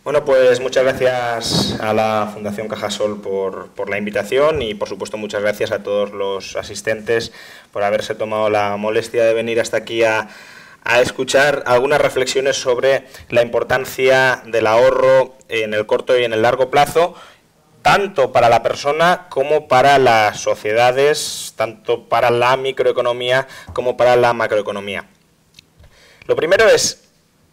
Bueno, pues muchas gracias a la Fundación Cajasol por la invitación y, por supuesto, muchas gracias a todos los asistentes por haberse tomado la molestia de venir hasta aquí a escuchar algunas reflexiones sobre la importancia del ahorro en el corto y en el largo plazo, tanto para la persona como para las sociedades, tanto para la microeconomía como para la macroeconomía. Lo primero es,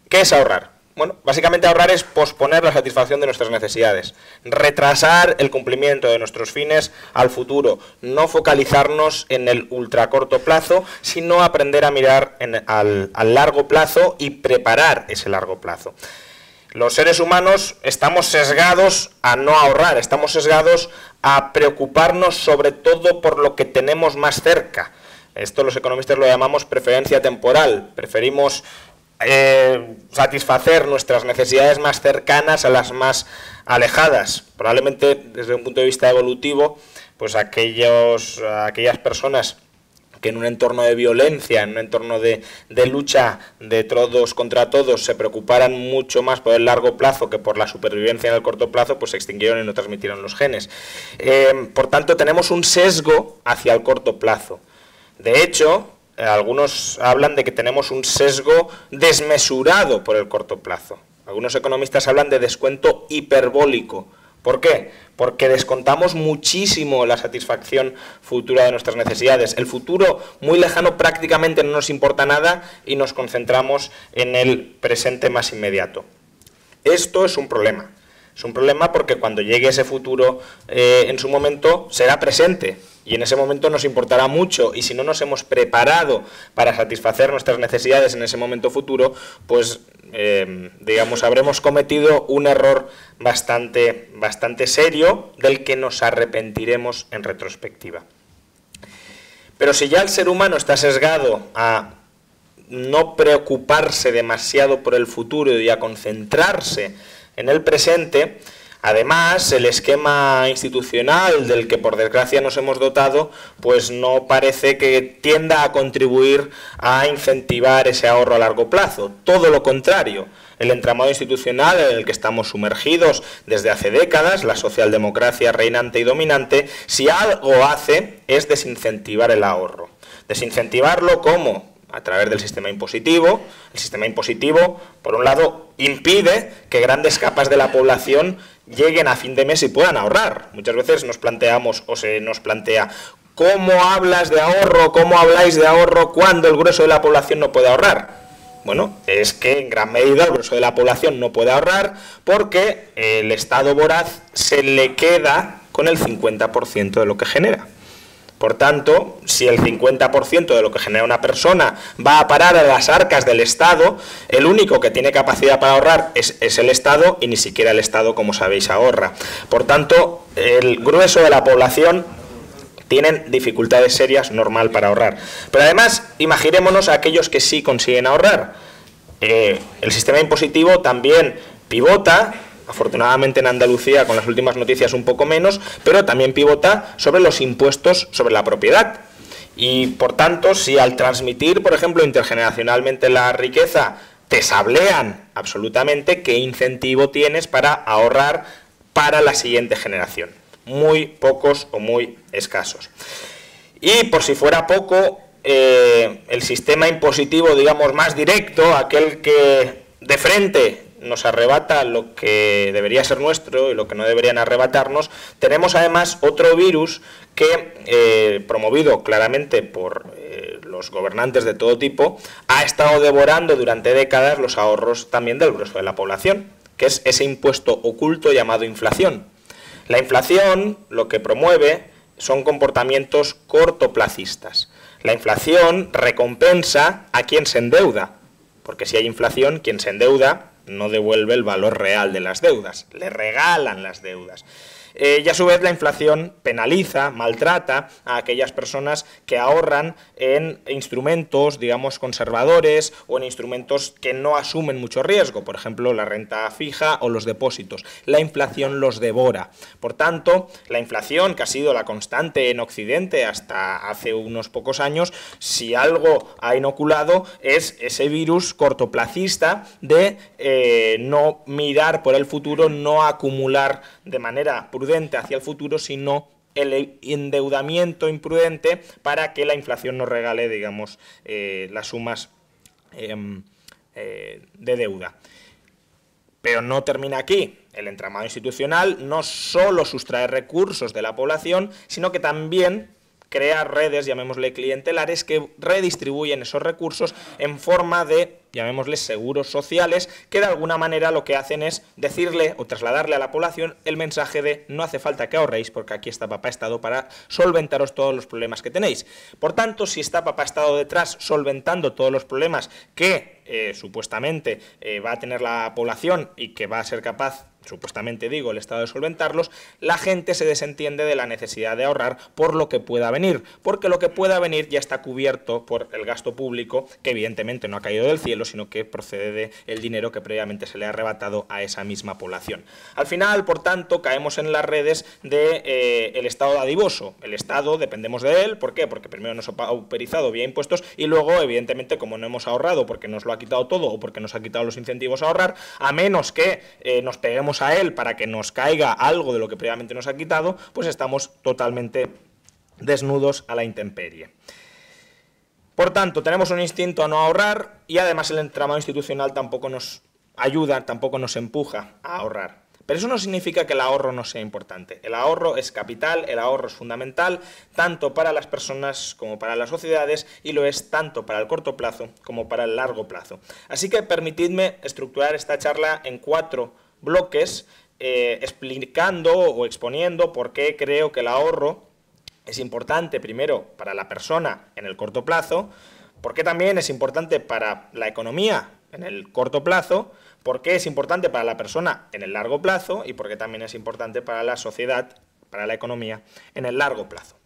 ¿qué es ahorrar? Bueno, básicamente ahorrar es posponer la satisfacción de nuestras necesidades, retrasar el cumplimiento de nuestros fines al futuro, no focalizarnos en el ultracorto plazo, sino aprender a mirar al largo plazo y preparar ese largo plazo. Los seres humanos estamos sesgados a no ahorrar, estamos sesgados a preocuparnos sobre todo por lo que tenemos más cerca. Esto los economistas lo llamamos preferencia temporal, preferimos satisfacer nuestras necesidades más cercanas a las más alejadas. Probablemente desde un punto de vista evolutivo, pues aquellas personas que en un entorno de violencia, en un entorno de lucha de todos contra todos, se preocuparan mucho más por el largo plazo que por la supervivencia en el corto plazo, pues se extinguieron y no transmitieron los genes. Por tanto, tenemos un sesgo hacia el corto plazo. De hecho, algunos hablan de que tenemos un sesgo desmesurado por el corto plazo. Algunos economistas hablan de descuento hiperbólico. ¿Por qué? Porque descontamos muchísimo la satisfacción futura de nuestras necesidades. El futuro muy lejano prácticamente no nos importa nada y nos concentramos en el presente más inmediato. Esto es un problema. Es un problema porque cuando llegue ese futuro en su momento será presente y en ese momento nos importará mucho, y si no nos hemos preparado para satisfacer nuestras necesidades en ese momento futuro, pues digamos habremos cometido un error bastante serio del que nos arrepentiremos en retrospectiva. Pero si ya el ser humano está sesgado a no preocuparse demasiado por el futuro y a concentrarse en el presente, además el esquema institucional del que por desgracia nos hemos dotado, pues no parece que tienda a contribuir a incentivar ese ahorro a largo plazo. Todo lo contrario, el entramado institucional en el que estamos sumergidos desde hace décadas, la socialdemocracia reinante y dominante, si algo hace es desincentivar el ahorro. Desincentivarlo, ¿cómo? A través del sistema impositivo. El sistema impositivo, por un lado, impide que grandes capas de la población lleguen a fin de mes y puedan ahorrar. Muchas veces nos planteamos o se nos plantea ¿cómo hablas de ahorro, cómo habláis de ahorro cuando el grueso de la población no puede ahorrar? Bueno, es que en gran medida el grueso de la población no puede ahorrar porque el Estado voraz se le queda con el 50% de lo que genera. Por tanto, si el 50% de lo que genera una persona va a parar a las arcas del Estado, el único que tiene capacidad para ahorrar es el Estado, y ni siquiera el Estado, como sabéis, ahorra. Por tanto, el grueso de la población tienen dificultades serias normal para ahorrar. Pero además, imaginémonos a aquellos que sí consiguen ahorrar. El sistema impositivo también pivota, afortunadamente en Andalucía con las últimas noticias un poco menos, pero también pivota sobre los impuestos sobre la propiedad. Y por tanto, si al transmitir, por ejemplo, intergeneracionalmente la riqueza, te sablean absolutamente, ¿qué incentivo tienes para ahorrar para la siguiente generación? Muy pocos o muy escasos. Y por si fuera poco, el sistema impositivo, digamos, más directo, aquel que de frente nos arrebata lo que debería ser nuestro y lo que no deberían arrebatarnos, tenemos además otro virus que, promovido claramente por los gobernantes de todo tipo, ha estado devorando durante décadas los ahorros también del grueso de la población, que es ese impuesto oculto llamado inflación. La inflación lo que promueve son comportamientos cortoplacistas. La inflación recompensa a quien se endeuda, porque si hay inflación, quien se endeuda no devuelve el valor real de las deudas, le regalan las deudas. Y a su vez la inflación penaliza, maltrata a aquellas personas que ahorran en instrumentos, digamos, conservadores o en instrumentos que no asumen mucho riesgo, por ejemplo, la renta fija o los depósitos. La inflación los devora. Por tanto, la inflación, que ha sido la constante en Occidente hasta hace unos pocos años, si algo ha inoculado es ese virus cortoplacista de no mirar por el futuro, no acumular de manera prudente hacia el futuro, sino el endeudamiento imprudente para que la inflación nos regale, digamos, las sumas de deuda. Pero no termina aquí. El entramado institucional no solo sustrae recursos de la población, sino que también crea redes, llamémosle clientelares, que redistribuyen esos recursos en forma de, llamémosle, seguros sociales, que de alguna manera lo que hacen es decirle o trasladarle a la población el mensaje de no hace falta que ahorréis porque aquí está Papá Estado para solventaros todos los problemas que tenéis. Por tanto, si está Papá Estado detrás solventando todos los problemas que supuestamente va a tener la población y que va a ser capaz, supuestamente digo, el Estado de solventarlos, la gente se desentiende de la necesidad de ahorrar por lo que pueda venir, porque lo que pueda venir ya está cubierto por el gasto público, que evidentemente no ha caído del cielo, sino que procede del dinero que previamente se le ha arrebatado a esa misma población. Al final, por tanto, caemos en las redes del Estado dadivoso. El Estado, dependemos de él, ¿por qué? Porque primero nos ha pauperizado vía impuestos y luego, evidentemente, como no hemos ahorrado porque nos lo ha quitado todo o porque nos ha quitado los incentivos a ahorrar, a menos que nos peguemos a él para que nos caiga algo de lo que previamente nos ha quitado, pues estamos totalmente desnudos a la intemperie. Por tanto, tenemos un instinto a no ahorrar y además el entramado institucional tampoco nos ayuda, tampoco nos empuja a ahorrar. Pero eso no significa que el ahorro no sea importante. El ahorro es capital, el ahorro es fundamental, tanto para las personas como para las sociedades, y lo es tanto para el corto plazo como para el largo plazo. Así que permitidme estructurar esta charla en 4 bloques, explicando o exponiendo por qué creo que el ahorro es importante, primero, para la persona en el corto plazo, por qué también es importante para la economía en el corto plazo, por qué es importante para la persona en el largo plazo y por qué también es importante para la sociedad, para la economía en el largo plazo.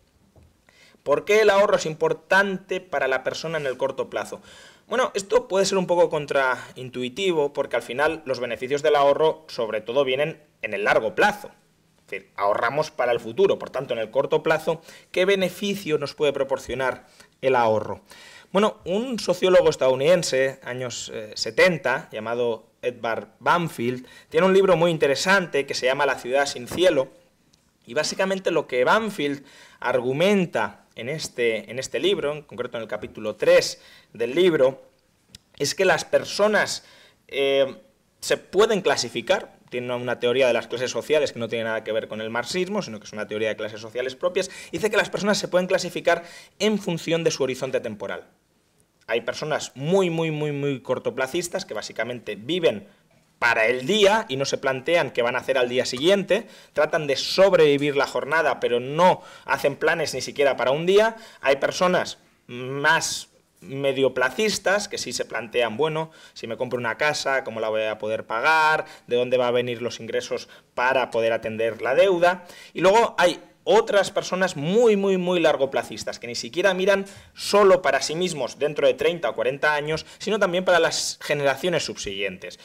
¿Por qué el ahorro es importante para la persona en el corto plazo? Bueno, esto puede ser un poco contraintuitivo porque al final los beneficios del ahorro sobre todo vienen en el largo plazo. Es decir, ahorramos para el futuro, por tanto en el corto plazo, ¿qué beneficio nos puede proporcionar el ahorro? Bueno, un sociólogo estadounidense, años 70, llamado Edward Banfield, tiene un libro muy interesante que se llama La ciudad sin cielo, y básicamente lo que Banfield argumenta en este libro, en concreto en el capítulo 3 del libro, es que las personas se pueden clasificar, tiene una teoría de las clases sociales que no tiene nada que ver con el marxismo, sino que es una teoría de clases sociales propias, dice que las personas se pueden clasificar en función de su horizonte temporal. Hay personas muy cortoplacistas que básicamente viven para el día y no se plantean qué van a hacer al día siguiente, tratan de sobrevivir la jornada pero no hacen planes ni siquiera para un día. Hay personas más medioplacistas que sí se plantean, bueno, si me compro una casa, ¿cómo la voy a poder pagar? ¿De dónde van a venir los ingresos para poder atender la deuda? Y luego hay otras personas muy largoplacistas, que ni siquiera miran solo para sí mismos dentro de 30 o 40 años, sino también para las generaciones subsiguientes.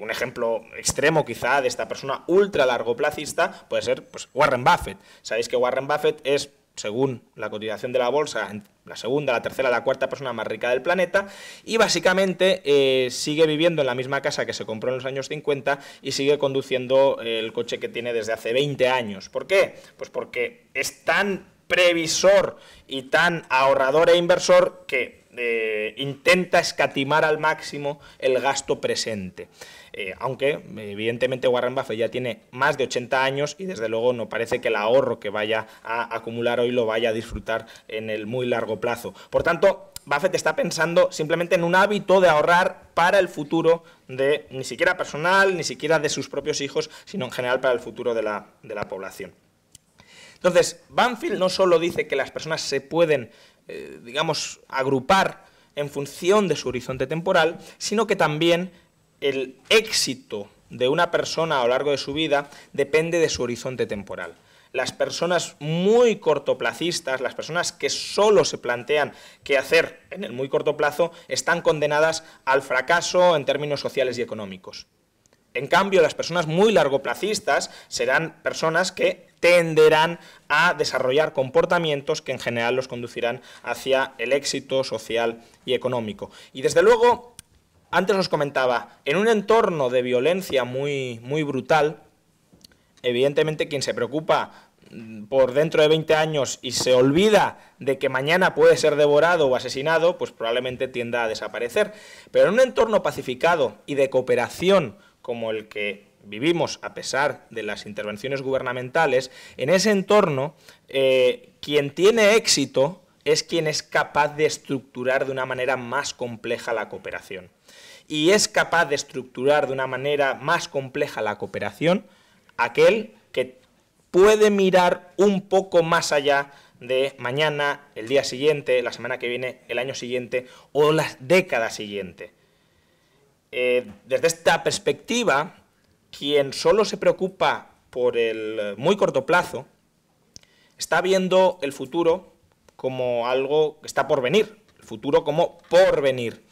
Un ejemplo extremo quizá de esta persona ultra largoplacista puede ser pues, Warren Buffett. Sabéis que Warren Buffett es, según la cotización de la bolsa, la segunda, la tercera, la cuarta persona más rica del planeta y básicamente sigue viviendo en la misma casa que se compró en los años 50 y sigue conduciendo el coche que tiene desde hace 20 años. ¿Por qué? Pues porque es tan previsor y tan ahorrador e inversor que intenta escatimar al máximo el gasto presente. Aunque evidentemente Warren Buffett ya tiene más de 80 años y desde luego no parece que el ahorro que vaya a acumular hoy lo vaya a disfrutar en el muy largo plazo. Por tanto, Buffett está pensando simplemente en un hábito de ahorrar para el futuro de ni siquiera personal, ni siquiera de sus propios hijos, sino en general para el futuro de la población. Entonces, Banfield no solo dice que las personas se pueden, digamos, agrupar en función de su horizonte temporal, sino que también el éxito de una persona a lo largo de su vida depende de su horizonte temporal. Las personas muy cortoplacistas, las personas que solo se plantean qué hacer en el muy corto plazo, están condenadas al fracaso en términos sociales y económicos. En cambio, las personas muy largoplacistas serán personas que tenderán a desarrollar comportamientos que en general los conducirán hacia el éxito social y económico. Y desde luego, Antes os comentaba, en un entorno de violencia muy brutal, evidentemente quien se preocupa por dentro de 20 años y se olvida de que mañana puede ser devorado o asesinado, pues probablemente tienda a desaparecer. Pero en un entorno pacificado y de cooperación como el que vivimos a pesar de las intervenciones gubernamentales, en ese entorno quien tiene éxito es quien es capaz de estructurar de una manera más compleja la cooperación. Y es capaz de estructurar de una manera más compleja la cooperación aquel que puede mirar un poco más allá de mañana, el día siguiente, la semana que viene, el año siguiente o la década siguiente. Desde esta perspectiva, quien solo se preocupa por el muy corto plazo está viendo el futuro como algo que está por venir, el futuro como por venir.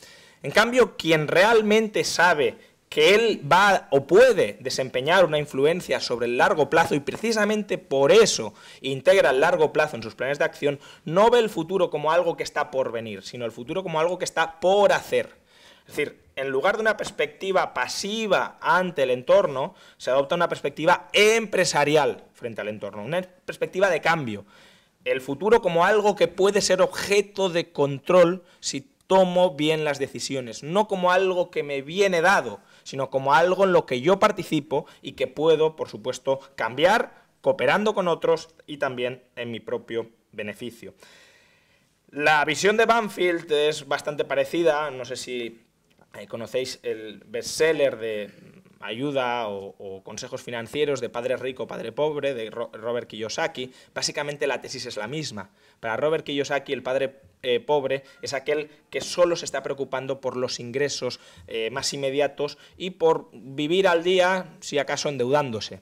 En cambio, quien realmente sabe que él va o puede desempeñar una influencia sobre el largo plazo y precisamente por eso integra el largo plazo en sus planes de acción, no ve el futuro como algo que está por venir, sino el futuro como algo que está por hacer. Es decir, en lugar de una perspectiva pasiva ante el entorno, se adopta una perspectiva empresarial frente al entorno, una perspectiva de cambio. El futuro como algo que puede ser objeto de control si tomo bien las decisiones, no como algo que me viene dado, sino como algo en lo que yo participo y que puedo, por supuesto, cambiar cooperando con otros y también en mi propio beneficio. La visión de Banfield es bastante parecida, no sé si conocéis el bestseller de ayuda o consejos financieros de Padre Rico, Padre Pobre, de Robert Kiyosaki. Básicamente la tesis es la misma. Para Robert Kiyosaki, el padre pobre es aquel que solo se está preocupando por los ingresos más inmediatos y por vivir al día, si acaso endeudándose.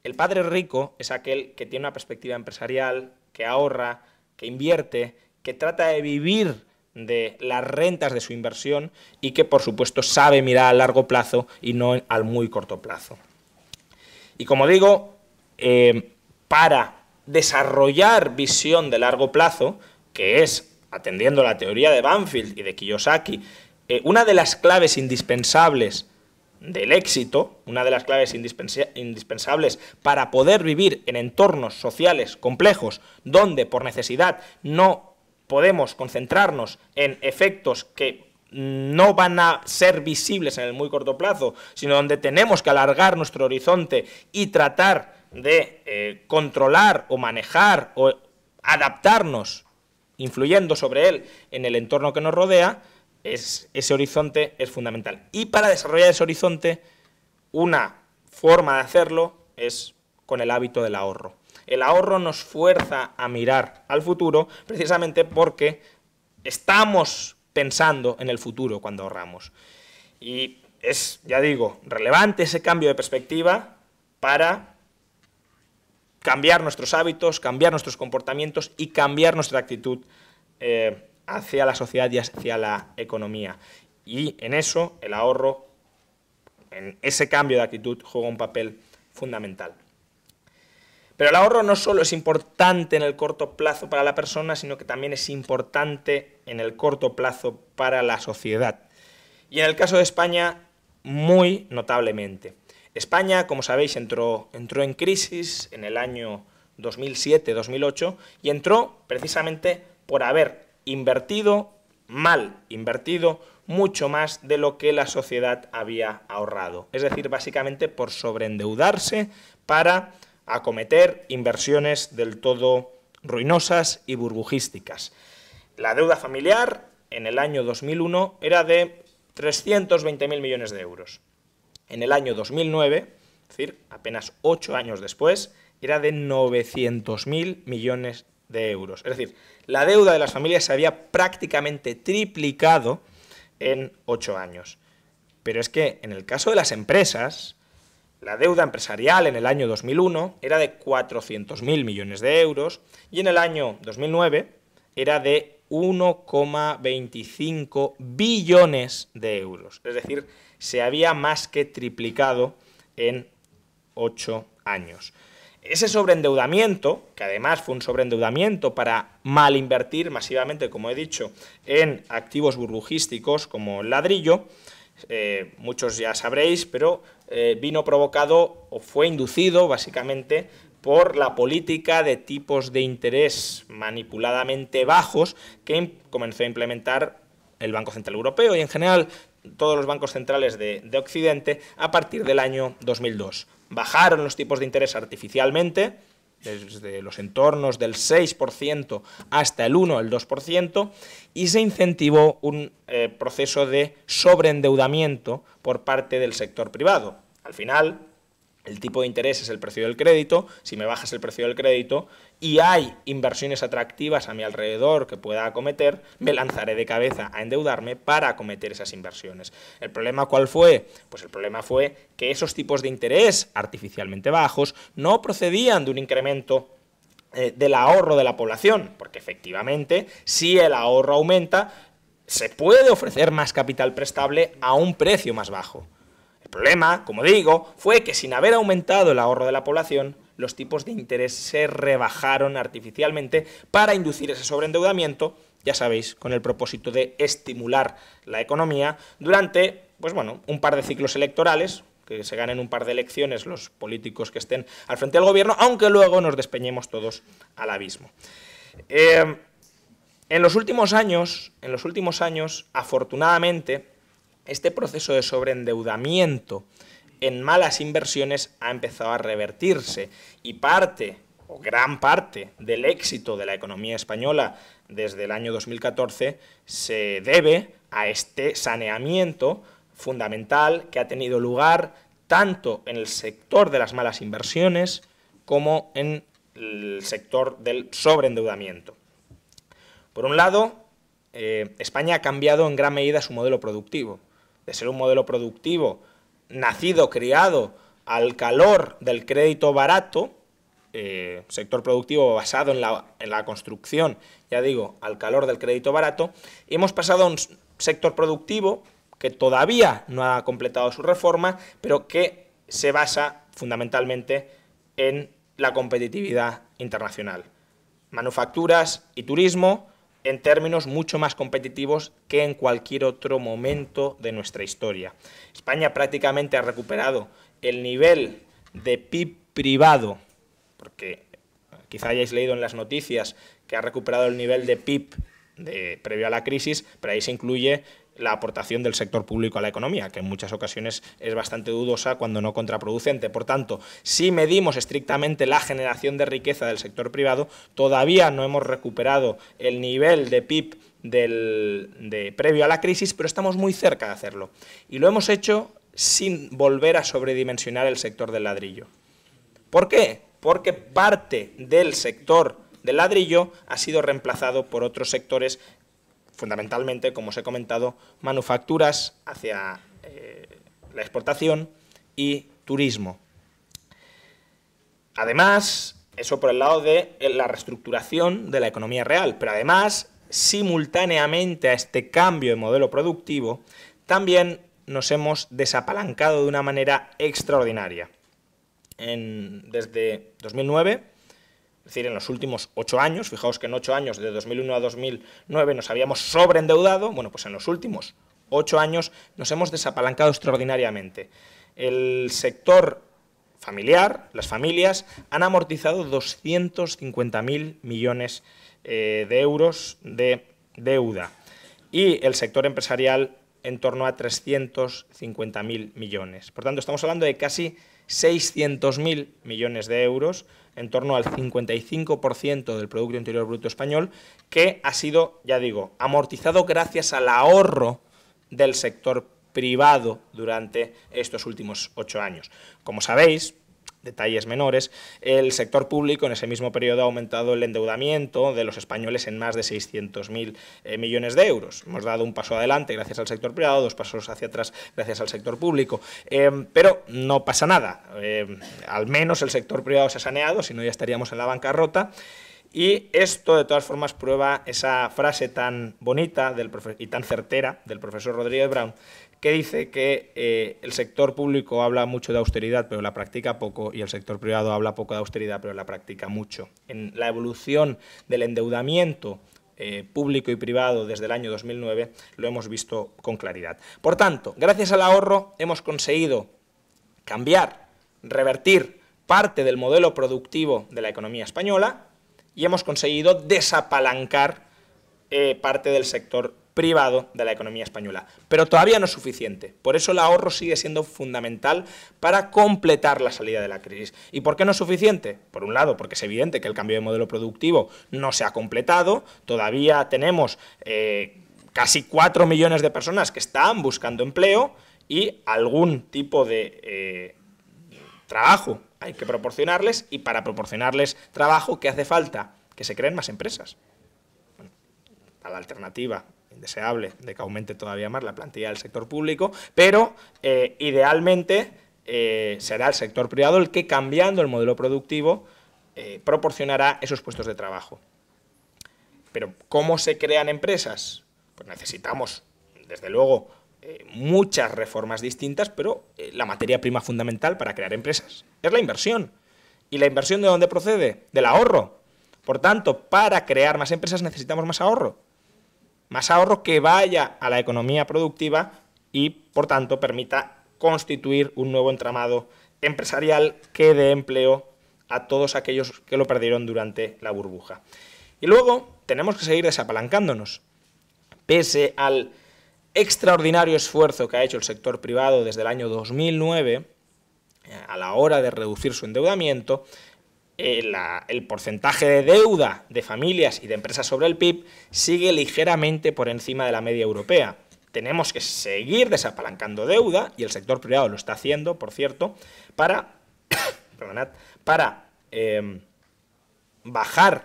El padre rico es aquel que tiene una perspectiva empresarial, que ahorra, que invierte, que trata de vivir de las rentas de su inversión y que, por supuesto, sabe mirar a largo plazo y no al muy corto plazo. Y como digo, para desarrollar visión de largo plazo, que es, atendiendo a la teoría de Banfield y de Kiyosaki, una de las claves indispensables del éxito, una de las claves indispensables para poder vivir en entornos sociales complejos donde por necesidad no podemos concentrarnos en efectos que no van a ser visibles en el muy corto plazo, sino donde tenemos que alargar nuestro horizonte y tratar de controlar o manejar o adaptarnos, influyendo sobre él en el entorno que nos rodea, ese horizonte es fundamental. Y para desarrollar ese horizonte, una forma de hacerlo es con el hábito del ahorro. El ahorro nos fuerza a mirar al futuro precisamente porque estamos pensando en el futuro cuando ahorramos. Y es, ya digo, relevante ese cambio de perspectiva para cambiar nuestros hábitos, cambiar nuestros comportamientos y cambiar nuestra actitud hacia la sociedad y hacia la economía. Y en eso el ahorro, en ese cambio de actitud, juega un papel fundamental. Pero el ahorro no solo es importante en el corto plazo para la persona, sino que también es importante en el corto plazo para la sociedad. Y en el caso de España, muy notablemente. España, como sabéis, entró en crisis en el año 2007-2008 y entró precisamente por haber mal invertido mucho más de lo que la sociedad había ahorrado. Es decir, básicamente por sobreendeudarse para acometer inversiones del todo ruinosas y burbujísticas. La deuda familiar en el año 2001 era de 320.000 millones de euros. En el año 2009, es decir, apenas 8 años después, era de 900.000 millones de euros. Es decir, la deuda de las familias se había prácticamente triplicado en 8 años. Pero es que en el caso de las empresas, la deuda empresarial en el año 2001 era de 400.000 millones de euros y en el año 2009 era de 1,25 billones de euros. Es decir, se había más que triplicado en 8 años. Ese sobreendeudamiento, que además fue un sobreendeudamiento para mal invertir masivamente, como he dicho, en activos burbujísticos como el ladrillo, muchos ya sabréis, pero vino provocado o fue inducido básicamente por la política de tipos de interés manipuladamente bajos que comenzó a implementar el Banco Central Europeo y en general todos los bancos centrales de Occidente a partir del año 2002. Bajaron los tipos de interés artificialmente, desde los entornos del 6% hasta el 1 o el 2%, y se incentivó un proceso de sobreendeudamiento por parte del sector privado. Al final, el tipo de interés es el precio del crédito. Si me bajas el precio del crédito y hay inversiones atractivas a mi alrededor que pueda acometer, me lanzaré de cabeza a endeudarme para acometer esas inversiones. ¿El problema cuál fue? Pues el problema fue que esos tipos de interés artificialmente bajos no procedían de un incremento del ahorro de la población, porque efectivamente, si el ahorro aumenta, se puede ofrecer más capital prestable a un precio más bajo. El problema, como digo, fue que sin haber aumentado el ahorro de la población, los tipos de interés se rebajaron artificialmente para inducir ese sobreendeudamiento, ya sabéis, con el propósito de estimular la economía durante, pues bueno, un par de ciclos electorales, que se ganen un par de elecciones los políticos que estén al frente del gobierno, aunque luego nos despeñemos todos al abismo. En los últimos años, afortunadamente, este proceso de sobreendeudamiento en malas inversiones ha empezado a revertirse y parte, o gran parte, del éxito de la economía española desde el año 2014 se debe a este saneamiento fundamental que ha tenido lugar tanto en el sector de las malas inversiones como en el sector del sobreendeudamiento. Por un lado, España ha cambiado en gran medida su modelo productivo. De ser un modelo productivo nacido, criado al calor del crédito barato, sector productivo basado en la construcción, ya digo, al calor del crédito barato, hemos pasado a un sector productivo que todavía no ha completado su reforma, pero que se basa fundamentalmente en la competitividad internacional. Manufacturas y turismo en términos mucho más competitivos que en cualquier otro momento de nuestra historia. España prácticamente ha recuperado el nivel de PIB privado, porque quizá hayáis leído en las noticias que ha recuperado el nivel de PIB previo a la crisis, pero ahí se incluye la aportación del sector público a la economía, que en muchas ocasiones es bastante dudosa, cuando no contraproducente. Por tanto, si medimos estrictamente la generación de riqueza del sector privado, todavía no hemos recuperado el nivel de PIB previo a la crisis, pero estamos muy cerca de hacerlo. Y lo hemos hecho sin volver a sobredimensionar el sector del ladrillo. ¿Por qué? Porque parte del sector del ladrillo ha sido reemplazado por otros sectores, fundamentalmente, como os he comentado, manufacturas hacia la exportación y turismo. Además, eso por el lado de la reestructuración de la economía real, pero además, simultáneamente a este cambio de modelo productivo, también nos hemos desapalancado de una manera extraordinaria. Desde 2009, es decir, en los últimos 8 años, fijaos que en 8 años, de 2001 a 2009, nos habíamos sobreendeudado, bueno, pues en los últimos 8 años nos hemos desapalancado extraordinariamente. El sector familiar, las familias, han amortizado 250.000 millones de euros de deuda y el sector empresarial en torno a 350.000 millones. Por tanto, estamos hablando de casi 600.000 millones de euros, en torno al 55% del Producto Interior Bruto español, que ha sido, ya digo, amortizado gracias al ahorro del sector privado durante estos últimos 8 años. Como sabéis, detalles menores, el sector público en ese mismo periodo ha aumentado el endeudamiento de los españoles en más de 600.000 millones de euros. Hemos dado un paso adelante gracias al sector privado, 2 pasos hacia atrás gracias al sector público, pero no pasa nada. Al menos el sector privado se ha saneado, si no ya estaríamos en la bancarrota. Y esto, de todas formas, prueba esa frase tan bonita y tan certera del profesor Rodríguez Brown, que dice que el sector público habla mucho de austeridad, pero la practica poco, y el sector privado habla poco de austeridad, pero la practica mucho. En la evolución del endeudamiento público y privado desde el año 2009 lo hemos visto con claridad. Por tanto, gracias al ahorro hemos conseguido cambiar, revertir parte del modelo productivo de la economía española y hemos conseguido desapalancar parte del sector privado de la economía española. Pero todavía no es suficiente. Por eso el ahorro sigue siendo fundamental para completar la salida de la crisis. ¿Y por qué no es suficiente? Por un lado, porque es evidente que el cambio de modelo productivo no se ha completado. Todavía tenemos casi 4 millones de personas que están buscando empleo y algún tipo de trabajo hay que proporcionarles, y para proporcionarles trabajo, ¿qué hace falta? Que se creen más empresas. Bueno, a la alternativa indeseable de que aumente todavía más la plantilla del sector público, pero idealmente será el sector privado el que, cambiando el modelo productivo, proporcionará esos puestos de trabajo. Pero ¿cómo se crean empresas? Pues necesitamos, desde luego, muchas reformas distintas, pero la materia prima fundamental para crear empresas es la inversión. ¿Y la inversión de dónde procede? Del ahorro. Por tanto, para crear más empresas necesitamos más ahorro. Más ahorro que vaya a la economía productiva y, por tanto, permita constituir un nuevo entramado empresarial que dé empleo a todos aquellos que lo perdieron durante la burbuja. Y luego tenemos que seguir desapalancándonos. Pese al extraordinario esfuerzo que ha hecho el sector privado desde el año 2009, a la hora de reducir su endeudamiento, el porcentaje de deuda de familias y de empresas sobre el PIB sigue ligeramente por encima de la media europea. Tenemos que seguir desapalancando deuda, y el sector privado lo está haciendo, por cierto, para bajar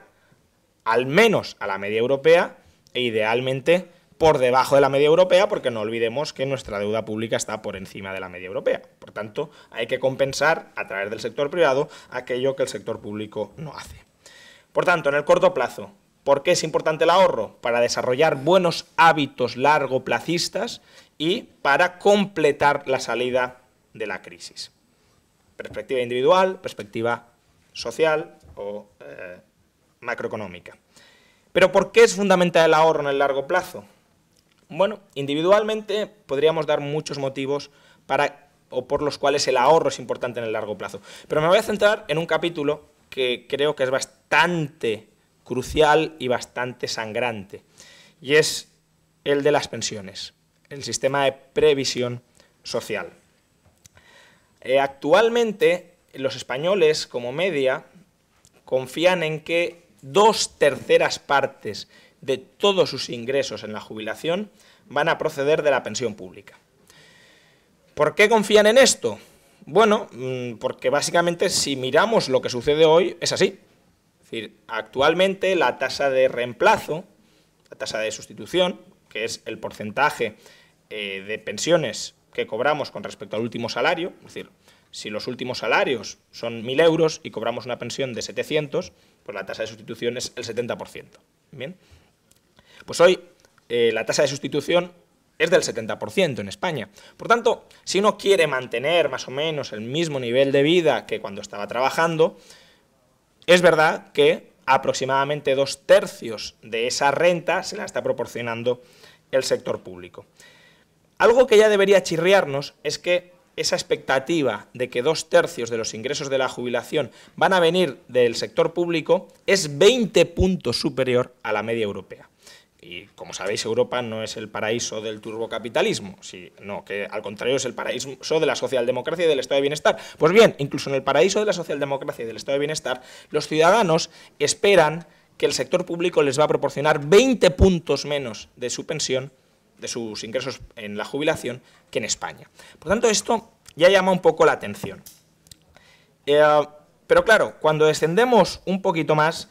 al menos a la media europea e idealmente por debajo de la media europea, porque no olvidemos que nuestra deuda pública está por encima de la media europea. Por tanto, hay que compensar a través del sector privado aquello que el sector público no hace. Por tanto, en el corto plazo, ¿por qué es importante el ahorro? Para desarrollar buenos hábitos largoplacistas y para completar la salida de la crisis. Perspectiva individual, perspectiva social o macroeconómica. ¿Pero por qué es fundamental el ahorro en el largo plazo? Bueno, individualmente podríamos dar muchos motivos por los cuales el ahorro es importante en el largo plazo. Pero me voy a centrar en un capítulo que creo que es bastante crucial y bastante sangrante, y es el de las pensiones, el sistema de previsión social. Actualmente, los españoles, como media, confían en que 2/3 partes de todos sus ingresos en la jubilación van a proceder de la pensión pública. ¿Por qué confían en esto? Bueno, porque básicamente si miramos lo que sucede hoy es así. Es decir, actualmente la tasa de reemplazo, la tasa de sustitución, que es el porcentaje de pensiones que cobramos con respecto al último salario, es decir, si los últimos salarios son 1.000 euros y cobramos una pensión de 700, pues la tasa de sustitución es el 70%. ¿Bien? Pues hoy la tasa de sustitución es del 70% en España. Por tanto, si uno quiere mantener más o menos el mismo nivel de vida que cuando estaba trabajando, es verdad que aproximadamente 2/3 de esa renta se la está proporcionando el sector público. Algo que ya debería chirriarnos es que esa expectativa de que 2/3 de los ingresos de la jubilación van a venir del sector público es 20 puntos superior a la media europea. Y como sabéis, Europa no es el paraíso del turbocapitalismo, sino que al contrario es el paraíso de la socialdemocracia y del estado de bienestar. Pues bien, incluso en el paraíso de la socialdemocracia y del estado de bienestar, los ciudadanos esperan que el sector público les va a proporcionar 20 puntos menos de su pensión, de sus ingresos en la jubilación, que en España. Por tanto, esto ya llama un poco la atención. Pero claro, cuando descendemos un poquito más,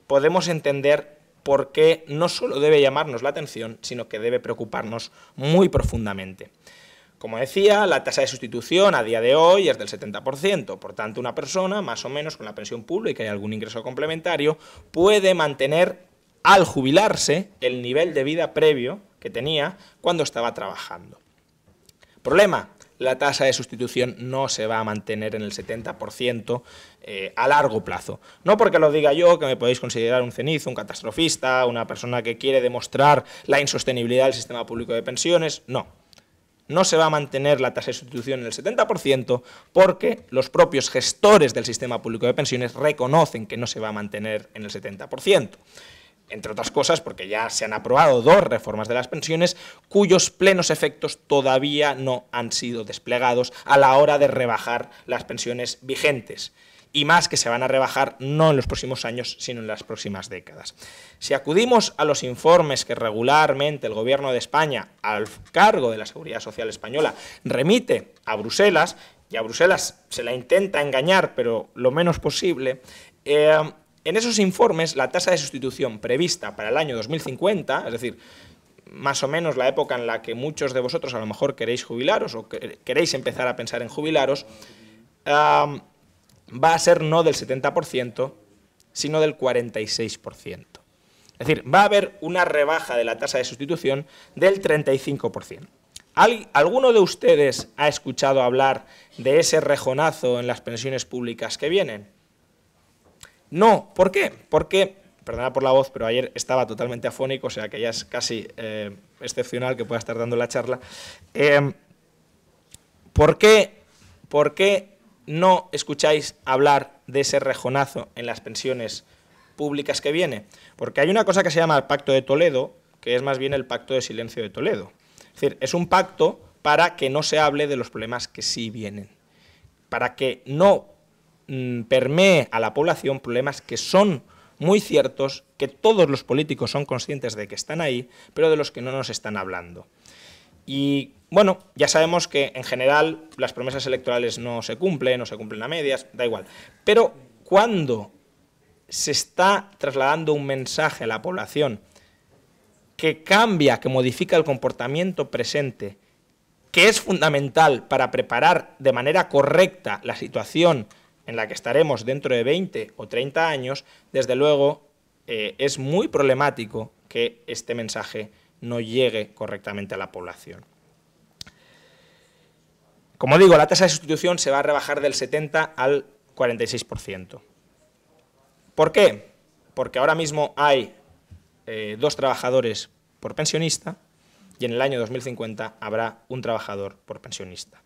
podemos entender por qué no solo debe llamarnos la atención, sino que debe preocuparnos muy profundamente. Como decía, la tasa de sustitución a día de hoy es del 70%, por tanto una persona, más o menos con la pensión pública y algún ingreso complementario, puede mantener al jubilarse el nivel de vida previo que tenía cuando estaba trabajando. Problema: la tasa de sustitución no se va a mantener en el 70% a largo plazo. No porque lo diga yo, que me podéis considerar un cenizo, un catastrofista, una persona que quiere demostrar la insostenibilidad del sistema público de pensiones, no. No se va a mantener la tasa de sustitución en el 70% porque los propios gestores del sistema público de pensiones reconocen que no se va a mantener en el 70%. Entre otras cosas porque ya se han aprobado 2 reformas de las pensiones cuyos plenos efectos todavía no han sido desplegados a la hora de rebajar las pensiones vigentes. Y más que se van a rebajar no en los próximos años, sino en las próximas décadas. Si acudimos a los informes que regularmente el Gobierno de España, al cargo de la Seguridad Social Española, remite a Bruselas, y a Bruselas se la intenta engañar, pero lo menos posible, en esos informes la tasa de sustitución prevista para el año 2050, es decir, más o menos la época en la que muchos de vosotros a lo mejor queréis jubilaros o queréis empezar a pensar en jubilaros, va a ser no del 70%, sino del 46%. Es decir, va a haber una rebaja de la tasa de sustitución del 35%. ¿Alguno de ustedes ha escuchado hablar de ese rejonazo en las pensiones públicas que vienen? No. ¿Por qué? Porque, perdona por la voz, pero ayer estaba totalmente afónico, o sea que ya es casi excepcional que pueda estar dando la charla. ¿Por qué no escucháis hablar de ese rejonazo en las pensiones públicas que viene? Porque hay una cosa que se llama el Pacto de Toledo, que es más bien el Pacto de Silencio de Toledo. Es decir, es un pacto para que no se hable de los problemas que sí vienen, para que no permee a la población problemas que son muy ciertos, que todos los políticos son conscientes de que están ahí, pero de los que no nos están hablando. Y bueno, ya sabemos que en general las promesas electorales no se cumplen a medias, da igual. Pero cuando se está trasladando un mensaje a la población que cambia, que modifica el comportamiento presente, que es fundamental para preparar de manera correcta la situación en la que estaremos dentro de 20 o 30 años, desde luego es muy problemático que este mensaje no llegue correctamente a la población. Como digo, la tasa de sustitución se va a rebajar del 70 al 46%. ¿Por qué? Porque ahora mismo hay 2 trabajadores por pensionista y en el año 2050 habrá 1 trabajador por pensionista.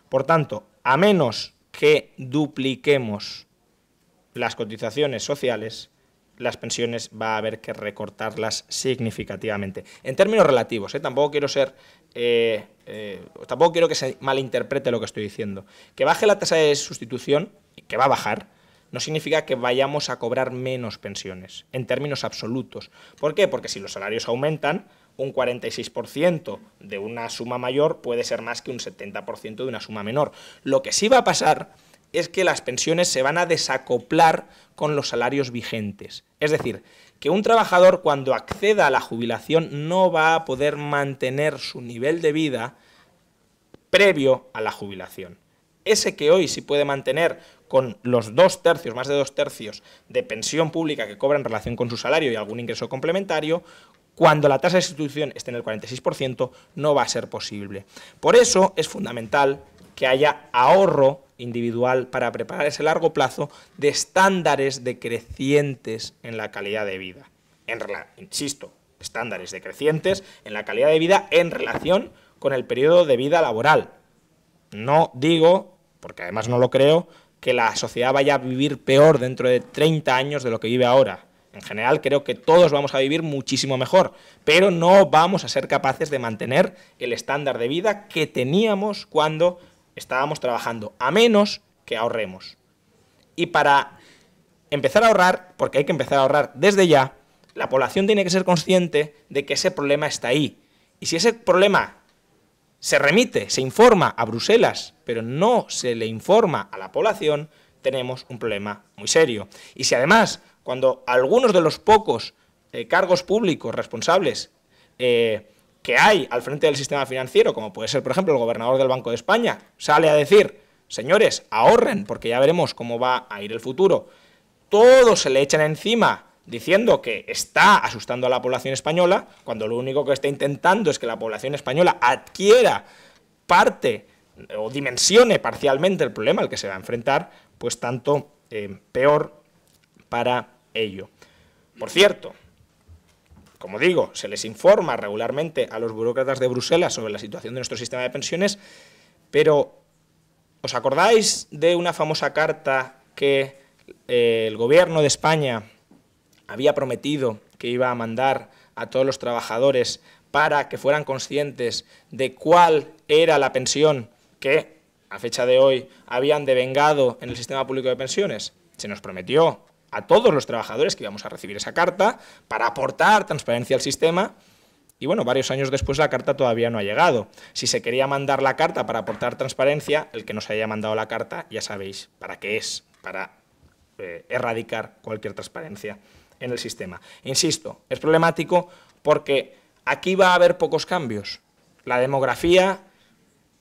Por tanto, a menos que dupliquemos las cotizaciones sociales, las pensiones va a haber que recortarlas significativamente. En términos relativos, tampoco quiero que se malinterprete lo que estoy diciendo. Que baje la tasa de sustitución, que va a bajar, no significa que vayamos a cobrar menos pensiones, en términos absolutos. ¿Por qué? Porque si los salarios aumentan, un 46% de una suma mayor puede ser más que un 70% de una suma menor. Lo que sí va a pasar es que las pensiones se van a desacoplar con los salarios vigentes. Es decir, que un trabajador cuando acceda a la jubilación no va a poder mantener su nivel de vida previo a la jubilación. Ese que hoy sí puede mantener con los 2 tercios, más de 2 tercios de pensión pública que cobra en relación con su salario y algún ingreso complementario, cuando la tasa de sustitución esté en el 46%, no va a ser posible. Por eso es fundamental que haya ahorro individual para preparar ese largo plazo de estándares decrecientes en la calidad de vida. Insisto, estándares decrecientes en la calidad de vida en relación con el periodo de vida laboral. No digo, porque además no lo creo, que la sociedad vaya a vivir peor dentro de 30 años de lo que vive ahora. En general creo que todos vamos a vivir muchísimo mejor, pero no vamos a ser capaces de mantener el estándar de vida que teníamos cuando estábamos trabajando, a menos que ahorremos. Y para empezar a ahorrar, porque hay que empezar a ahorrar desde ya, la población tiene que ser consciente de que ese problema está ahí. Y si ese problema se remite, se informa a Bruselas, pero no se le informa a la población, tenemos un problema muy serio. Y si además, cuando algunos de los pocos cargos públicos responsables que hay al frente del sistema financiero, como puede ser, por ejemplo, el gobernador del Banco de España, sale a decir, señores, ahorren, porque ya veremos cómo va a ir el futuro, todos se le echan encima diciendo que está asustando a la población española, cuando lo único que está intentando es que la población española adquiera parte o dimensione parcialmente el problema al que se va a enfrentar, pues tanto peor para ello. Por cierto, como digo, se les informa regularmente a los burócratas de Bruselas sobre la situación de nuestro sistema de pensiones, pero ¿os acordáis de una famosa carta que el gobierno de España había prometido que iba a mandar a todos los trabajadores para que fueran conscientes de cuál era la pensión que, a fecha de hoy, habían devengado en el sistema público de pensiones? Se nos prometió a todos los trabajadores que íbamos a recibir esa carta para aportar transparencia al sistema y, bueno, varios años después la carta todavía no ha llegado. Si se quería mandar la carta para aportar transparencia, el que nos haya mandado la carta ya sabéis para qué es, para erradicar cualquier transparencia en el sistema. Insisto, es problemático porque aquí va a haber pocos cambios. La demografía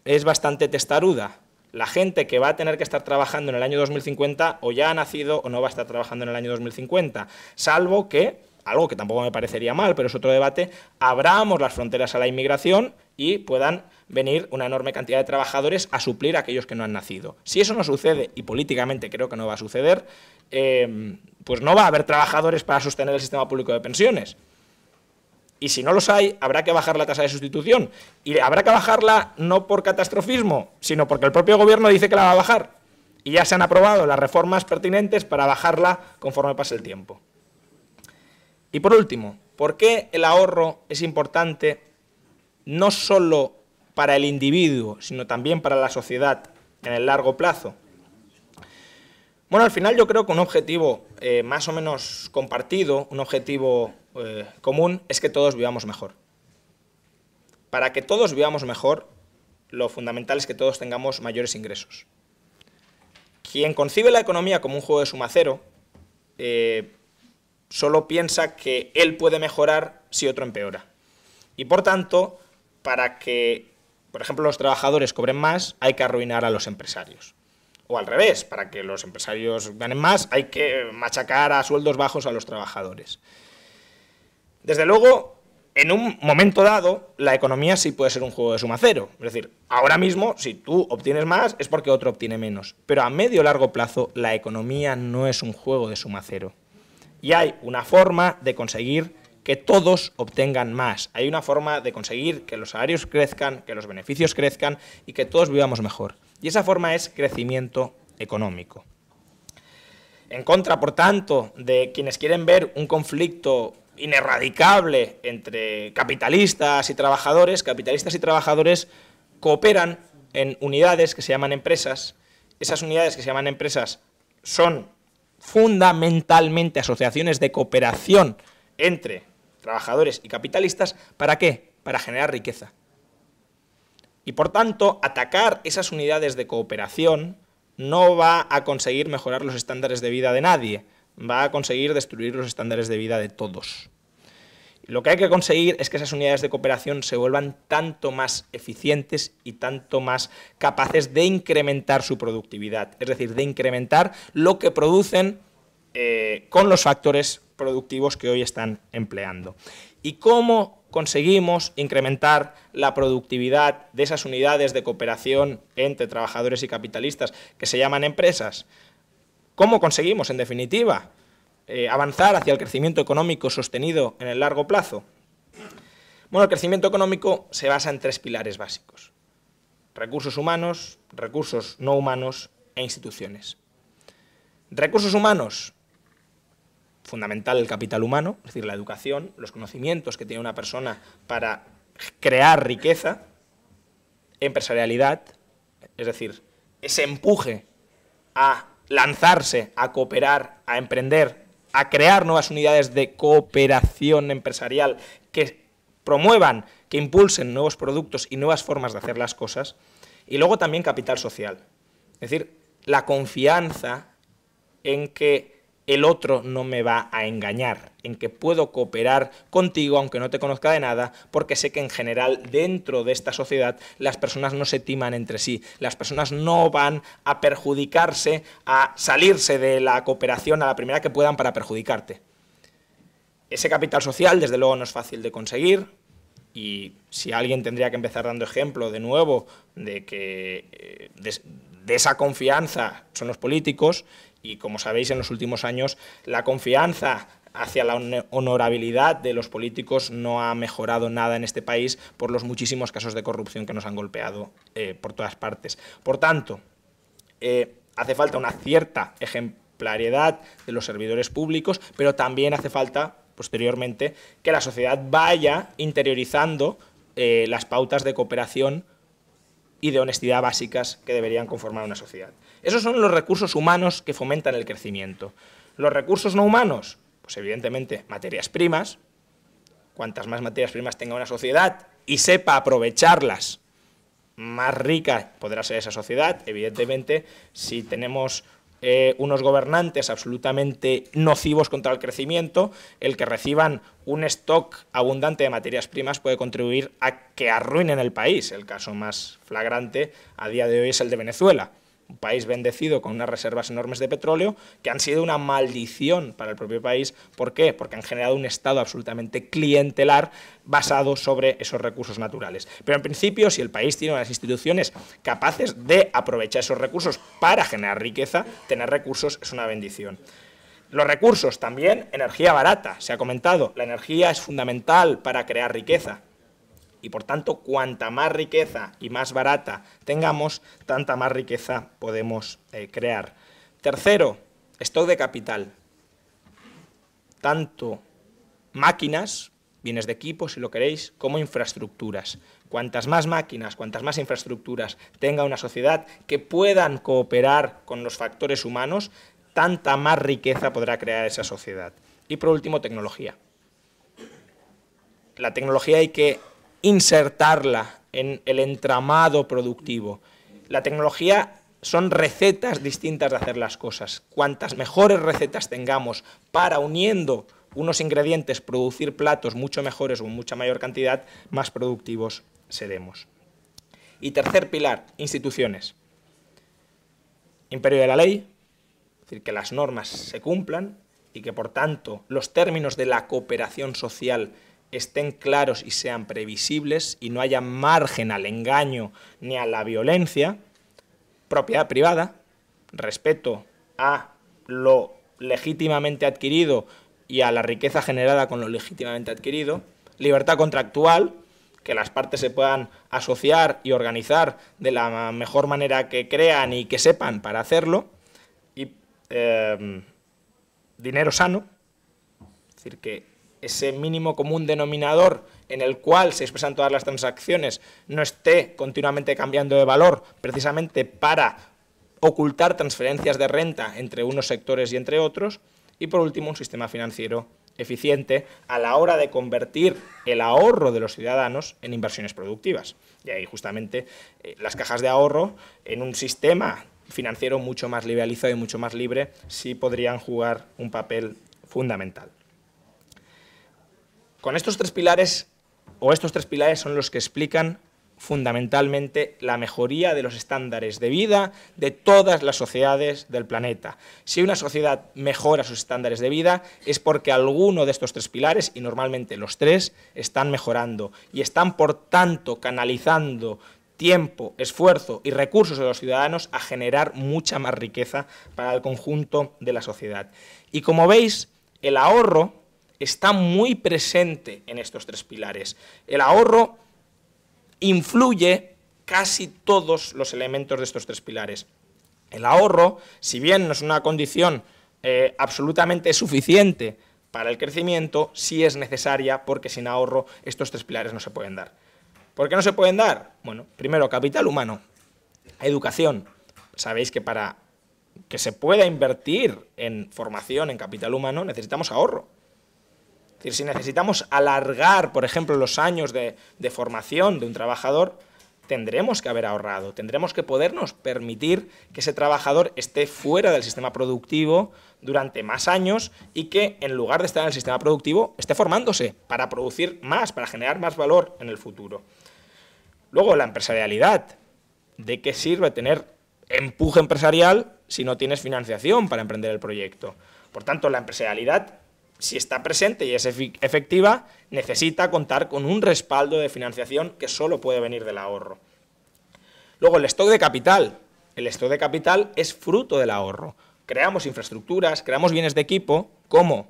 es bastante testaruda. La gente que va a tener que estar trabajando en el año 2050 o ya ha nacido o no va a estar trabajando en el año 2050, salvo que, algo que tampoco me parecería mal, pero es otro debate, abramos las fronteras a la inmigración y puedan venir una enorme cantidad de trabajadores a suplir a aquellos que no han nacido. Si eso no sucede, y políticamente creo que no va a suceder, pues no va a haber trabajadores para sostener el sistema público de pensiones. Y si no los hay, habrá que bajar la tasa de sustitución. Y habrá que bajarla no por catastrofismo, sino porque el propio gobierno dice que la va a bajar. Y ya se han aprobado las reformas pertinentes para bajarla conforme pase el tiempo. Y por último, ¿por qué el ahorro es importante no solo para el individuo, sino también para la sociedad en el largo plazo? Bueno, al final yo creo que un objetivo más o menos compartido, un objetivo común, es que todos vivamos mejor. Para que todos vivamos mejor, lo fundamental es que todos tengamos mayores ingresos. Quien concibe la economía como un juego de suma cero, solo piensa que él puede mejorar si otro empeora. Y por tanto, para que, por ejemplo, los trabajadores cobren más, hay que arruinar a los empresarios. O al revés, para que los empresarios ganen más, hay que machacar a sueldos bajos a los trabajadores. Desde luego, en un momento dado, la economía sí puede ser un juego de suma cero. Es decir, ahora mismo, si tú obtienes más, es porque otro obtiene menos. Pero a medio o largo plazo, la economía no es un juego de suma cero. Y hay una forma de conseguir que todos obtengan más. Hay una forma de conseguir que los salarios crezcan, que los beneficios crezcan y que todos vivamos mejor. Y esa forma es crecimiento económico. En contra, por tanto, de quienes quieren ver un conflicto inerradicable entre capitalistas y trabajadores cooperan en unidades que se llaman empresas. Esas unidades que se llaman empresas son fundamentalmente asociaciones de cooperación entre trabajadores y capitalistas. ¿Para qué? Para generar riqueza. Y por tanto, atacar esas unidades de cooperación no va a conseguir mejorar los estándares de vida de nadie, va a conseguir destruir los estándares de vida de todos. Lo que hay que conseguir es que esas unidades de cooperación se vuelvan tanto más eficientes y tanto más capaces de incrementar su productividad, es decir, de incrementar lo que producen con los factores productivos que hoy están empleando. ¿Y cómo conseguimos incrementar la productividad de esas unidades de cooperación entre trabajadores y capitalistas que se llaman empresas? ¿Cómo conseguimos, en definitiva, avanzar hacia el crecimiento económico sostenido en el largo plazo? Bueno, el crecimiento económico se basa en tres pilares básicos: recursos humanos, recursos no humanos e instituciones. Recursos humanos: fundamental el capital humano, es decir, la educación, los conocimientos que tiene una persona para crear riqueza. Empresarialidad, es decir, ese empuje a lanzarse, a cooperar, a emprender, a crear nuevas unidades de cooperación empresarial que promuevan, que impulsen nuevos productos y nuevas formas de hacer las cosas. Y luego también capital social, es decir, la confianza en que el otro no me va a engañar, en que puedo cooperar contigo aunque no te conozca de nada, porque sé que en general dentro de esta sociedad las personas no se timan entre sí, las personas no van a perjudicarse, a salirse de la cooperación a la primera que puedan para perjudicarte. Ese capital social, desde luego, no es fácil de conseguir, y si alguien tendría que empezar dando ejemplo de nuevo de que de esa confianza son los políticos, y como sabéis en los últimos años la confianza hacia la honorabilidad de los políticos no ha mejorado nada en este país por los muchísimos casos de corrupción que nos han golpeado por todas partes. Por tanto, hace falta una cierta ejemplaridad de los servidores públicos, pero también hace falta, posteriormente, que la sociedad vaya interiorizando las pautas de cooperación y de honestidad básicas que deberían conformar una sociedad. Esos son los recursos humanos que fomentan el crecimiento. Los recursos no humanos, pues evidentemente materias primas. Cuantas más materias primas tenga una sociedad y sepa aprovecharlas, más rica podrá ser esa sociedad. Evidentemente, si tenemos unos gobernantes absolutamente nocivos contra el crecimiento, el que reciban un stock abundante de materias primas puede contribuir a que arruinen el país. El caso más flagrante a día de hoy es el de Venezuela, un país bendecido con unas reservas enormes de petróleo que han sido una maldición para el propio país. ¿Por qué? Porque han generado un estado absolutamente clientelar basado sobre esos recursos naturales. Pero en principio, si el país tiene unas instituciones capaces de aprovechar esos recursos para generar riqueza, tener recursos es una bendición. Los recursos también, energía barata, se ha comentado, la energía es fundamental para crear riqueza. Y por tanto, cuanta más riqueza y más barata tengamos, tanta más riqueza podemos crear. Tercero, stock de capital. Tanto máquinas, bienes de equipo, si lo queréis, como infraestructuras. Cuantas más máquinas, cuantas más infraestructuras tenga una sociedad que puedan cooperar con los factores humanos, tanta más riqueza podrá crear esa sociedad. Y por último, tecnología. La tecnología hay que insertarla en el entramado productivo. La tecnología son recetas distintas de hacer las cosas. Cuantas mejores recetas tengamos para, uniendo unos ingredientes, producir platos mucho mejores o en mucha mayor cantidad, más productivos seremos. Y tercer pilar, instituciones. Imperio de la ley, es decir, que las normas se cumplan y que, por tanto, los términos de la cooperación social estén claros y sean previsibles y no haya margen al engaño ni a la violencia. Propiedad privada, respeto a lo legítimamente adquirido y a la riqueza generada con lo legítimamente adquirido. Libertad contractual, que las partes se puedan asociar y organizar de la mejor manera que crean y que sepan para hacerlo. Y dinero sano, es decir, que ese mínimo común denominador en el cual se expresan todas las transacciones no esté continuamente cambiando de valor, precisamente para ocultar transferencias de renta entre unos sectores y entre otros. Y por último, un sistema financiero eficiente a la hora de convertir el ahorro de los ciudadanos en inversiones productivas. Y ahí justamente las cajas de ahorro en un sistema financiero mucho más liberalizado y mucho más libre sí podrían jugar un papel fundamental. Con estos tres pilares son los que explican fundamentalmente la mejoría de los estándares de vida de todas las sociedades del planeta. Si una sociedad mejora sus estándares de vida es porque alguno de estos tres pilares, y normalmente los tres, están mejorando y están, por tanto, canalizando tiempo, esfuerzo y recursos de los ciudadanos a generar mucha más riqueza para el conjunto de la sociedad. Y como veis, el ahorro está muy presente en estos tres pilares. El ahorro influye casi todos los elementos de estos tres pilares. El ahorro, si bien no es una condición absolutamente suficiente para el crecimiento, sí es necesaria, porque sin ahorro estos tres pilares no se pueden dar. ¿Por qué no se pueden dar? Bueno, primero, capital humano, educación. Sabéis que para que se pueda invertir en formación, en capital humano, necesitamos ahorro. Es decir, si necesitamos alargar, por ejemplo, los años de formación de un trabajador, tendremos que haber ahorrado, tendremos que podernos permitir que ese trabajador esté fuera del sistema productivo durante más años y que, en lugar de estar en el sistema productivo, esté formándose para producir más, para generar más valor en el futuro. Luego, la empresarialidad. ¿De qué sirve tener empuje empresarial si no tienes financiación para emprender el proyecto? Por tanto, la empresarialidad si está presente y es efectiva, necesita contar con un respaldo de financiación que solo puede venir del ahorro. Luego, el stock de capital. El stock de capital es fruto del ahorro. Creamos infraestructuras, creamos bienes de equipo, ¿cómo?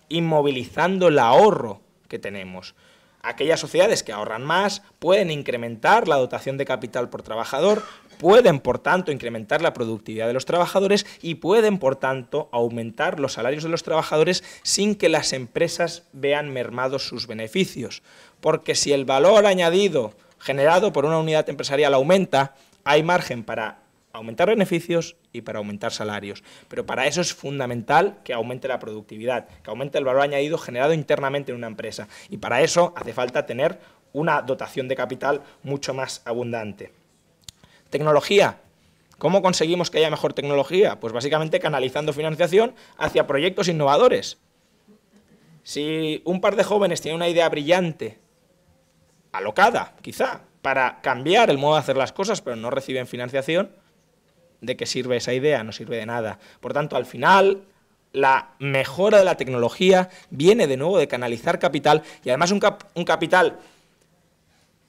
Inmovilizando el ahorro que tenemos. Aquellas sociedades que ahorran más pueden incrementar la dotación de capital por trabajador, pueden, por tanto, incrementar la productividad de los trabajadores y pueden, por tanto, aumentar los salarios de los trabajadores sin que las empresas vean mermados sus beneficios. Porque si el valor añadido generado por una unidad empresarial aumenta, hay margen para aumentar beneficios y para aumentar salarios. Pero para eso es fundamental que aumente la productividad, que aumente el valor añadido generado internamente en una empresa. Y para eso hace falta tener una dotación de capital mucho más abundante. Tecnología. ¿Cómo conseguimos que haya mejor tecnología? Pues básicamente canalizando financiación hacia proyectos innovadores. Si un par de jóvenes tienen una idea brillante, alocada quizá, para cambiar el modo de hacer las cosas, pero no reciben financiación, ¿de qué sirve esa idea? No sirve de nada. Por tanto, al final, la mejora de la tecnología viene de nuevo de canalizar capital, y además un capital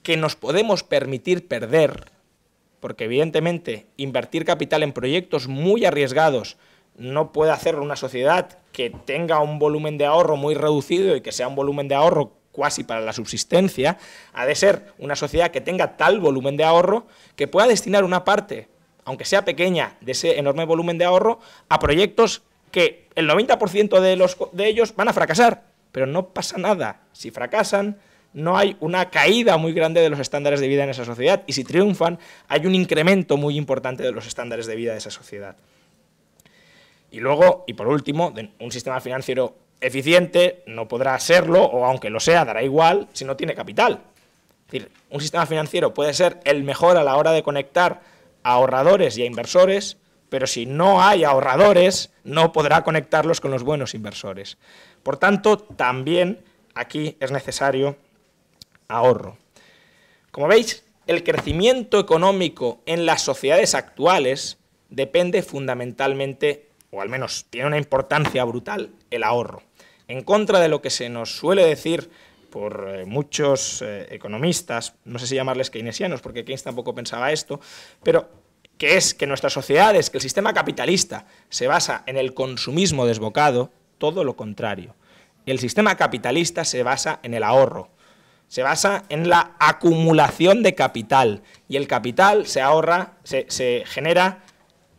que nos podemos permitir perder, porque evidentemente invertir capital en proyectos muy arriesgados no puede hacerlo una sociedad que tenga un volumen de ahorro muy reducido y que sea un volumen de ahorro cuasi para la subsistencia. Ha de ser una sociedad que tenga tal volumen de ahorro que pueda destinar una parte, aunque sea pequeña, de ese enorme volumen de ahorro a proyectos que el 90% de ellos van a fracasar, pero no pasa nada. Si fracasan, no hay una caída muy grande de los estándares de vida en esa sociedad, y si triunfan, hay un incremento muy importante de los estándares de vida de esa sociedad. Y luego, y por último, un sistema financiero eficiente no podrá serlo, o aunque lo sea, dará igual, si no tiene capital. Es decir, un sistema financiero puede ser el mejor a la hora de conectar a ahorradores y a inversores, pero si no hay ahorradores, no podrá conectarlos con los buenos inversores. Por tanto, también aquí es necesario ahorro. Como veis, el crecimiento económico en las sociedades actuales depende fundamentalmente, o al menos tiene una importancia brutal, el ahorro. En contra de lo que se nos suele decir por muchos economistas, no sé si llamarles keynesianos, porque Keynes tampoco pensaba esto, pero que es que nuestras sociedades, que el sistema capitalista se basa en el consumismo desbocado, todo lo contrario. El sistema capitalista se basa en el ahorro, se basa en la acumulación de capital, y el capital se ahorra, se genera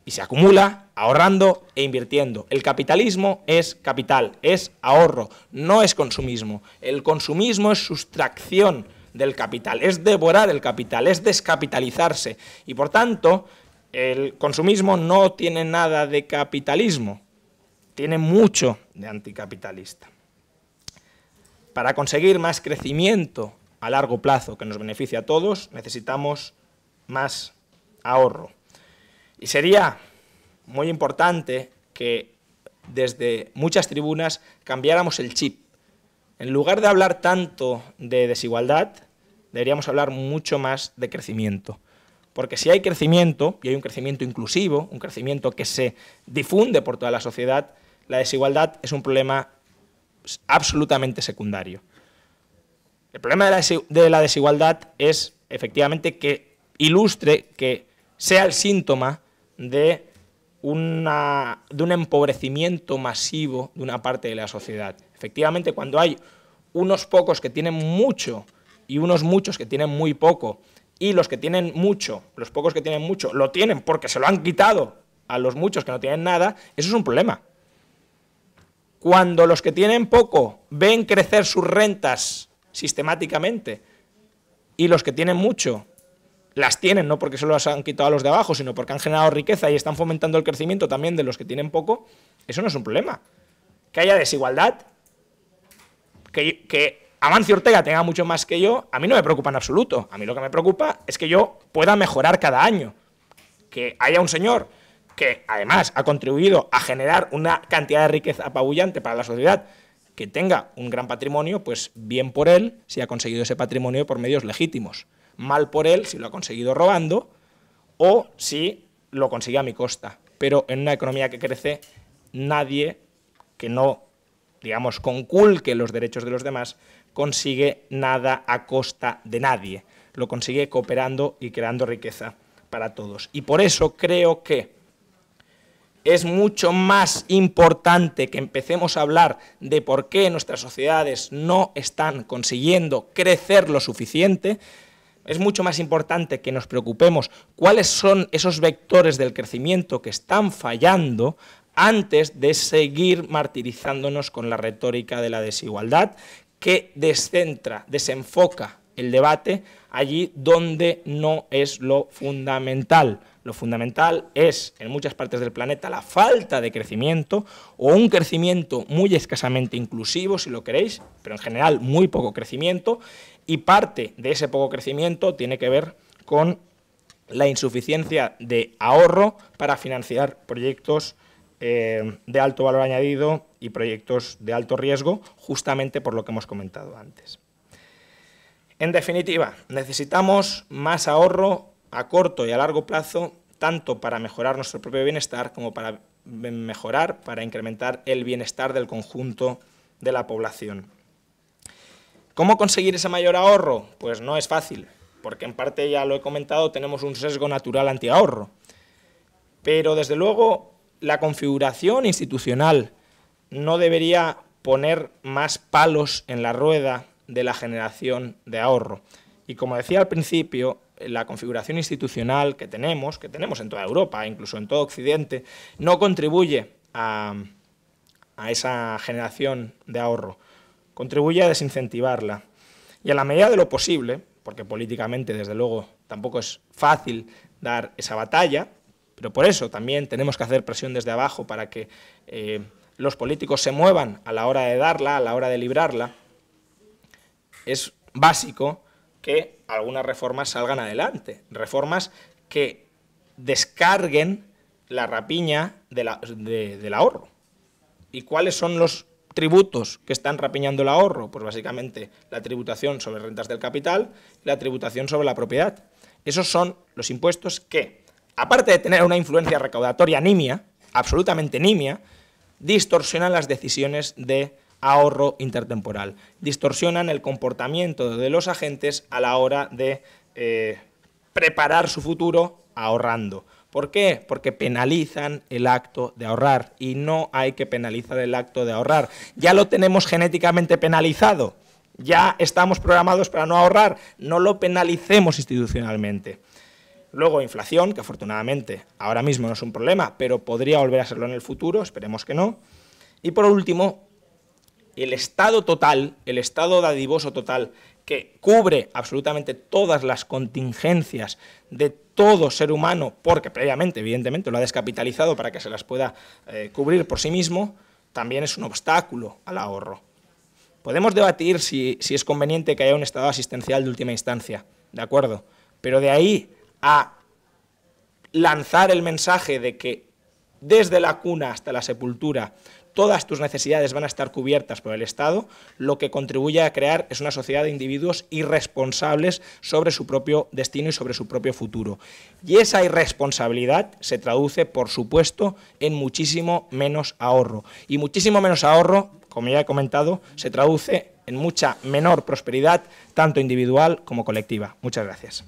y se acumula ahorrando e invirtiendo. El capitalismo es capital, es ahorro, no es consumismo. El consumismo es sustracción del capital, es devorar el capital, es descapitalizarse. Y por tanto, el consumismo no tiene nada de capitalismo, tiene mucho de anticapitalista. Para conseguir más crecimiento a largo plazo que nos beneficie a todos, necesitamos más ahorro. Y sería muy importante que desde muchas tribunas cambiáramos el chip. En lugar de hablar tanto de desigualdad, deberíamos hablar mucho más de crecimiento. Porque si hay crecimiento, y hay un crecimiento inclusivo, un crecimiento que se difunde por toda la sociedad, la desigualdad es un problema absolutamente secundario. El problema de la desigualdad es, efectivamente, que ilustre, que sea el síntoma de un empobrecimiento masivo de una parte de la sociedad. Efectivamente, cuando hay unos pocos que tienen mucho y unos muchos que tienen muy poco, y los que tienen mucho, los pocos que tienen mucho, lo tienen porque se lo han quitado a los muchos que no tienen nada, eso es un problema. Cuando los que tienen poco ven crecer sus rentas sistemáticamente y los que tienen mucho las tienen, no porque se los han quitado a los de abajo, sino porque han generado riqueza y están fomentando el crecimiento también de los que tienen poco, eso no es un problema. Que haya desigualdad, que Amancio Ortega tenga mucho más que yo, a mí no me preocupa en absoluto. A mí lo que me preocupa es que yo pueda mejorar cada año. Que haya un señor que además ha contribuido a generar una cantidad de riqueza apabullante para la sociedad, que tenga un gran patrimonio, pues bien por él si ha conseguido ese patrimonio por medios legítimos. Mal por él si lo ha conseguido robando o si lo consigue a mi costa. Pero en una economía que crece, nadie que no, digamos, conculque los derechos de los demás, consigue nada a costa de nadie. Lo consigue cooperando y creando riqueza para todos. Y por eso creo que es mucho más importante que empecemos a hablar de por qué nuestras sociedades no están consiguiendo crecer lo suficiente. Es mucho más importante que nos preocupemos cuáles son esos vectores del crecimiento que están fallando antes de seguir martirizándonos con la retórica de la desigualdad que descentra, desenfoca el debate allí donde no es lo fundamental. Lo fundamental es, en muchas partes del planeta, la falta de crecimiento o un crecimiento muy escasamente inclusivo, si lo queréis, pero en general muy poco crecimiento, y parte de ese poco crecimiento tiene que ver con la insuficiencia de ahorro para financiar proyectos de alto valor añadido y proyectos de alto riesgo, justamente por lo que hemos comentado antes. En definitiva, necesitamos más ahorro a corto y a largo plazo, tanto para mejorar nuestro propio bienestar como para incrementar el bienestar del conjunto de la población. ¿Cómo conseguir ese mayor ahorro? Pues no es fácil, porque en parte ya lo he comentado, tenemos un sesgo natural antiahorro. Pero desde luego la configuración institucional no debería poner más palos en la rueda de la generación de ahorro. Y como decía al principio, la configuración institucional que tenemos en toda Europa, incluso en todo Occidente, no contribuye a esa generación de ahorro, contribuye a desincentivarla. Y a la medida de lo posible, porque políticamente, desde luego, tampoco es fácil dar esa batalla, pero por eso también tenemos que hacer presión desde abajo para que los políticos se muevan a la hora de darla, a la hora de librarla, es básico que algunas reformas salgan adelante, reformas que descarguen la rapiña del ahorro. ¿Y cuáles son los tributos que están rapiñando el ahorro? Pues básicamente la tributación sobre rentas del capital y la tributación sobre la propiedad. Esos son los impuestos que, aparte de tener una influencia recaudatoria nimia, absolutamente nimia, distorsionan las decisiones de ahorro intertemporal, distorsionan el comportamiento de los agentes a la hora de preparar su futuro ahorrando. ¿Por qué? Porque penalizan el acto de ahorrar y no hay que penalizar el acto de ahorrar. Ya lo tenemos genéticamente penalizado, ya estamos programados para no ahorrar, no lo penalicemos institucionalmente. Luego, inflación, que afortunadamente ahora mismo no es un problema, pero podría volver a serlo en el futuro, esperemos que no. Y por último, el Estado total, el Estado dadivoso total, que cubre absolutamente todas las contingencias de todo ser humano, porque previamente, evidentemente, lo ha descapitalizado para que se las pueda cubrir por sí mismo, también es un obstáculo al ahorro. Podemos debatir si es conveniente que haya un Estado asistencial de última instancia, ¿de acuerdo? Pero de ahí a lanzar el mensaje de que desde la cuna hasta la sepultura todas tus necesidades van a estar cubiertas por el Estado, lo que contribuye a crear es una sociedad de individuos irresponsables sobre su propio destino y sobre su propio futuro. Y esa irresponsabilidad se traduce, por supuesto, en muchísimo menos ahorro. Y muchísimo menos ahorro, como ya he comentado, se traduce en mucha menor prosperidad, tanto individual como colectiva. Muchas gracias.